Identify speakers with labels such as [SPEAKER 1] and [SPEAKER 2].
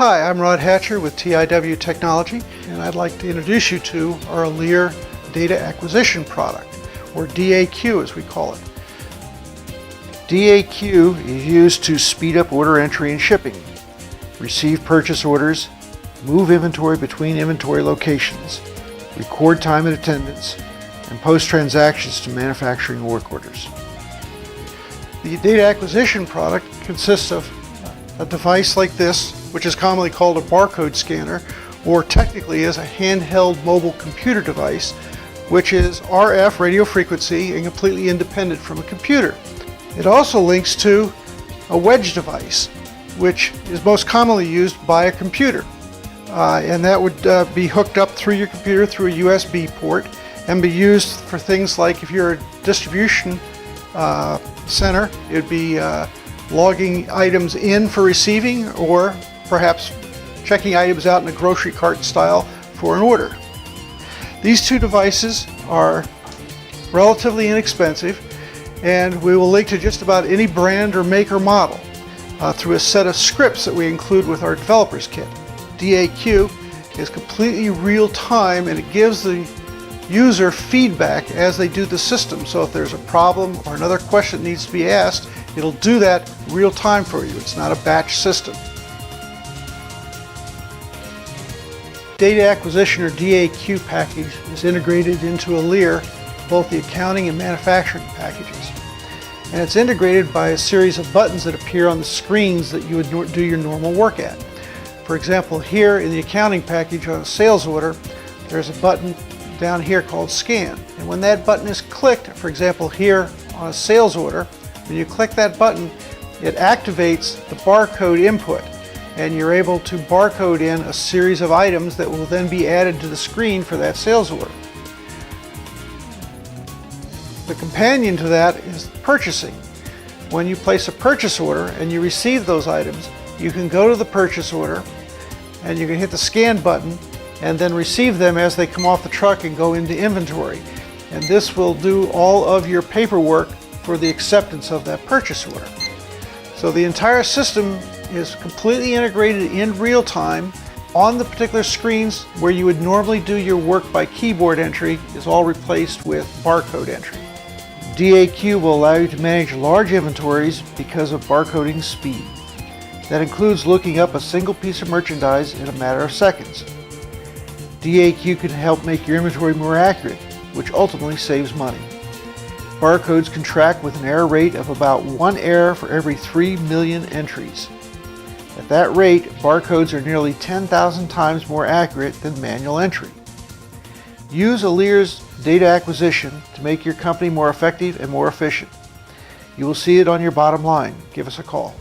[SPEAKER 1] Hi, I'm Rod Hatcher with TIW Technology, and I'd like to introduce you to our ALERE Data Acquisition product, or DAQ as we call it. DAQ is used to speed up order entry and shipping, receive purchase orders, move inventory between inventory locations, record time and attendance, and post transactions to manufacturing work orders. The data acquisition product consists of a device like this, which is commonly called a barcode scanner, or technically is a handheld mobile computer device, which is RF radio frequency and completely independent from a computer. It also links to a wedge device, which is most commonly used by a computer. And that would be hooked up through your computer through a USB port and be used for things like if you're a distribution center, it would be logging items in for receiving, or perhaps checking items out in a grocery cart style for an order. These two devices are relatively inexpensive, and we will link to just about any brand or make or model through a set of scripts that we include with our developers kit. DAQ is completely real time, and it gives the user feedback as they do the system. So if there's a problem or another question that needs to be asked, it'll do that real time for you. It's not a batch system. Data acquisition, or DAQ package, is integrated into ALERE, both the accounting and manufacturing packages. And it's integrated by a series of buttons that appear on the screens that you would do your normal work at. For example, here in the accounting package on a sales order, there's a button down here called Scan. And when that button is clicked, for example here on a sales order, when you click that button, it activates the barcode input, and you're able to barcode in a series of items that will then be added to the screen for that sales order. The companion to that is purchasing. When you place a purchase order and you receive those items, you can go to the purchase order and you can hit the scan button and then receive them as they come off the truck and go into inventory. And this will do all of your paperwork for the acceptance of that purchase order. So the entire system is completely integrated in real time on the particular screens where you would normally do your work by keyboard entry is all replaced with barcode entry. DAQ will allow you to manage large inventories because of barcoding speed. That includes looking up a single piece of merchandise in a matter of seconds. DAQ can help make your inventory more accurate, which ultimately saves money. Barcodes can track with an error rate of about 1 error for every 3 million entries. At that rate, barcodes are nearly 10,000 times more accurate than manual entry. Use ALERE's data acquisition to make your company more effective and more efficient. You will see it on your bottom line. Give us a call.